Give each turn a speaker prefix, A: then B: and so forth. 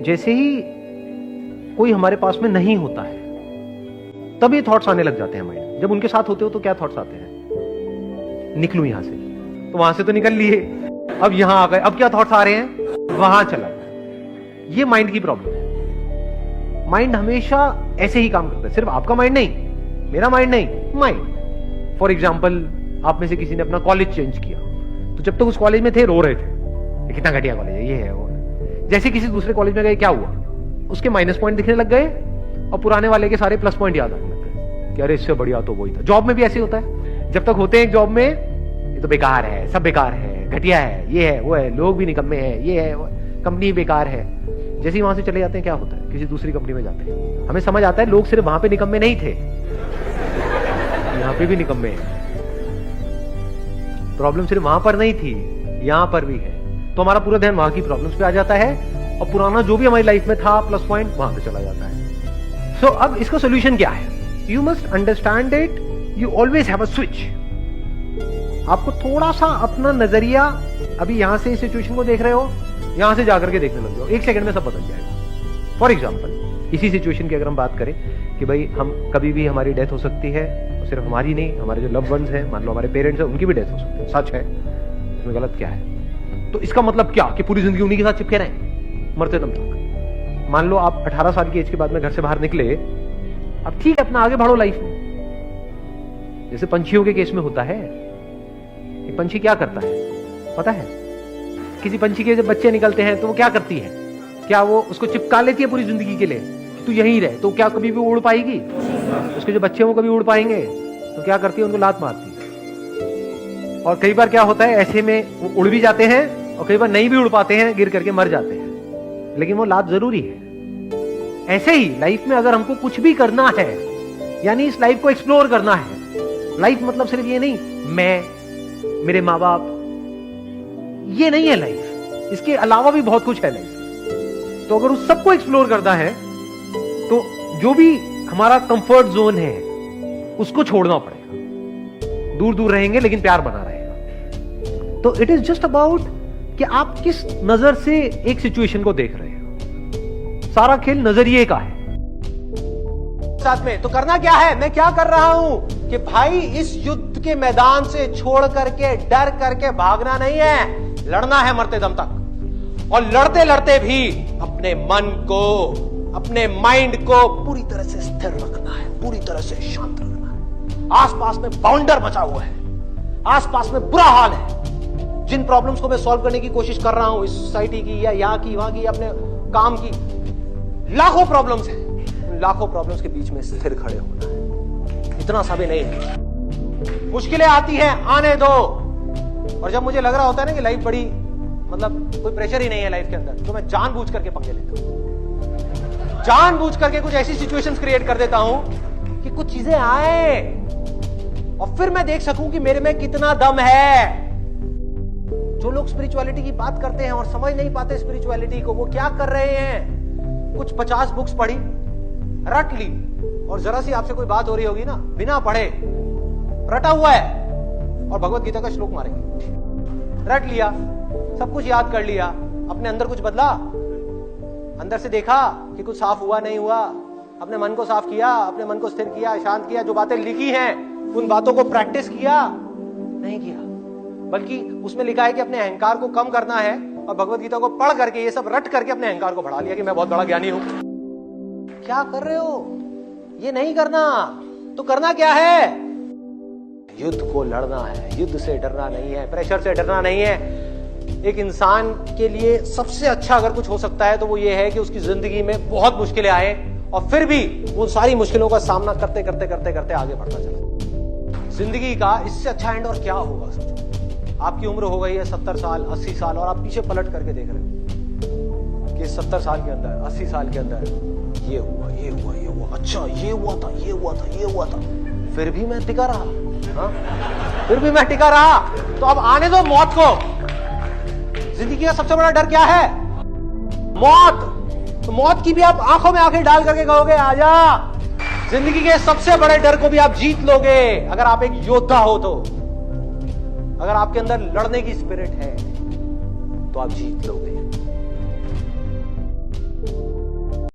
A: जैसे ही कोई हमारे पास में नहीं होता है तब ये थॉट्स आने लग जाते हैं माइंड। जब उनके साथ होते हो तो क्या थॉट्स आते हैं, निकलूं यहां से, तो वहां से तो निकल लिए, अब यहां आ गए, अब क्या थॉट्स आ रहे हैं, वहां चला गया। ये माइंड की प्रॉब्लम है। माइंड हमेशा ऐसे ही काम करता है, सिर्फ आपका माइंड नहीं, मेरा माइंड नहीं, माइंड। फॉर एग्जाम्पल, आप में से किसी ने अपना कॉलेज चेंज किया, तो जब तक उस कॉलेज में थे रो रहे थे, कितना घटिया कॉलेज है, ये है वो है। जैसे किसी दूसरे कॉलेज में गए, क्या हुआ, उसके माइनस पॉइंट दिखने लग गए और पुराने वाले के सारे प्लस पॉइंट याद आने लग गए कि अरे इससे बढ़िया तो वही था। जॉब में भी ऐसे होता है, जब तक होते हैं एक जॉब में, ये तो बेकार है, सब बेकार है, घटिया है, ये है वो है, लोग भी निकम्मे हैं, ये है वो, कंपनी बेकार है। जैसे ही वहां से चले जाते हैं, क्या होता है, किसी दूसरी कंपनी में जाते हैं, हमें समझ आता है लोग सिर्फ वहां पे निकम्मे नहीं थे, यहां पे भी निकम्मे हैं। प्रॉब्लम सिर्फ वहां पर नहीं थी, यहां पर भी है। तो हमारा पूरा ध्यान वहां की प्रॉब्लम्स पे आ जाता है और पुराना जो भी हमारी लाइफ में था प्लस पॉइंट, वहां पे चला जाता है। सो अब इसका सोल्यूशन क्या है, you must understand it, you always have a switch. आपको थोड़ा सा अपना नजरिया, अभी यहां से इस सिचुएशन को देख रहे हो, यहां से जाकर के देखने लग जाओ, एक सेकंड में सब बदल जाएगा। फॉर एग्जाम्पल, इसी सिचुएशन की अगर हम बात करें कि भाई हम कभी भी हमारी डेथ हो सकती है, और सिर्फ हमारी नहीं, हमारे जो लव वंस हैं, मान लो हमारे पेरेंट्स हैं, उनकी भी डेथ हो सकती है, सच है, इसमें गलत क्या है। तो इसका मतलब क्या कि पूरी जिंदगी उन्हीं के साथ चिपके रहें मरते दम तक। मान लो आप 18 साल की एज के बाद में घर से बाहर निकले, अब ठीक है अपना आगे बढ़ो लाइफ में। जैसे पंछियों के केस में होता है, एक पंछी क्या करता है पता है, किसी पंछी के जब बच्चे निकलते हैं तो वो क्या करती है, क्या वो उसको चिपका लेती है पूरी जिंदगी के लिए, तू यहीं रहे, तो क्या कभी भी उड़ पाएगी, उसके जो बच्चे वो कभी उड़ पाएंगे, तो क्या करती है, उनको लात मारती है। और कई बार क्या होता है, ऐसे में वो उड़ भी जाते हैं और कई बार नहीं भी उड़ पाते हैं, गिर करके मर जाते हैं, लेकिन वो लात जरूरी है। ऐसे ही लाइफ में अगर हमको कुछ भी करना है, यानी इस लाइफ को एक्सप्लोर करना है, लाइफ मतलब सिर्फ ये नहीं मैं, मेरे माँ बाप, ये नहीं है लाइफ, इसके अलावा भी बहुत कुछ है लाइफ। तो अगर उस सबको एक्सप्लोर करना है तो जो भी हमारा कंफर्ट जोन है उसको छोड़ना पड़ेगा। दूर दूर रहेंगे लेकिन प्यार बना रहेगा। तो इट इज जस्ट अबाउट कि आप किस नजर से एक सिचुएशन को देख रहे हो, सारा खेल नजरिए का है। साथ में तो करना क्या है, मैं क्या कर रहा हूं कि भाई इस युद्ध के मैदान से छोड़ करके, डर करके भागना नहीं है, लड़ना है मरते दम तक। और लड़ते लड़ते भी अपने मन को, अपने माइंड को पूरी तरह से स्थिर रखना है, पूरी तरह से शांत रखना है। आसपास में बाउंडर बचा हुआ है, आसपास में बुरा हाल है। जिन प्रॉब्लम्स को मैं सॉल्व करने की कोशिश कर रहा हूं, इस सोसाइटी की या यहां की, वहां की, अपने काम की, लाखों प्रॉब्लम्स हैं। लाखों प्रॉब्लम्स के बीच में स्थिर खड़े होना है, इतना सा भी नहीं है। मुश्किलें आती हैं, आने दो। और जब मुझे लग रहा होता है ना कि लाइफ बड़ी, मतलब कोई प्रेशर ही नहीं है लाइफ के अंदर, तो मैं जानबूझ करके पंगे लेता हूं, जानबूझ करके कुछ ऐसी सिचुएशंस क्रिएट कर देता हूं कि कुछ चीजें आए और फिर मैं देख सकूं कि मेरे में कितना दम है। जो लोग स्पिरिचुअलिटी की बात करते हैं और समझ नहीं पाते स्पिरिचुअलिटी को, वो क्या कर रहे हैं, कुछ 50 बुक्स पढ़ी, रट ली, और जरा सी आपसे कोई बात हो रही होगी ना, बिना पढ़े, रटा हुआ है, और भगवत गीता का श्लोक मारेंगे। रट लिया, सब कुछ याद कर लिया, अपने अंदर कुछ बदला, अंदर से देखा कि कुछ साफ हुआ नहीं हुआ, अपने मन को साफ किया, अपने मन को स्थिर किया, शांत किया, जो बातें लिखी हैं उन बातों को प्रैक्टिस किया, नहीं किया, बल्कि उसमें लिखा है कि अपने अहंकार को कम करना है, और भगवत गीता को पढ़ करके, ये सब रट करके अपने अहंकार को बढ़ा लिया कि मैं बहुत बड़ा ज्ञानी हूं। क्या कर रहे हो, ये नहीं करना। तो करना क्या है, युद्ध को लड़ना है, युद्ध से डरना नहीं है, प्रेशर से डरना नहीं है। एक इंसान के लिए सबसे अच्छा अगर कुछ हो सकता है तो वो ये है कि उसकी जिंदगी में बहुत मुश्किलें आए और फिर भी वो सारी मुश्किलों का सामना करते करते करते करते आगे बढ़ता चला। जिंदगी का इससे अच्छा एंड और क्या होगा। सोचो, आपकी उम्र हो गई है 70 साल, 80 साल, और आप पीछे पलट करके देख रहे हो कि 70 साल के अंदर, 80 साल के अंदर ये हुआ, ये हुआ, ये हुआ, अच्छा ये हुआ था, ये हुआ था, ये हुआ था, फिर भी मैं टिका रहा। हाँ? फिर भी मैं टिका रहा। तो अब आने दो मौत को। जिंदगी का सबसे बड़ा डर क्या है, मौत। तो मौत की भी आप आंखों में आंखें डाल करके कहोगे आजा। जिंदगी के सबसे बड़े डर को भी आप जीत लोगे अगर आप एक योद्धा हो तो। अगर आपके अंदर लड़ने की स्पिरिट है तो आप जीत लोगे।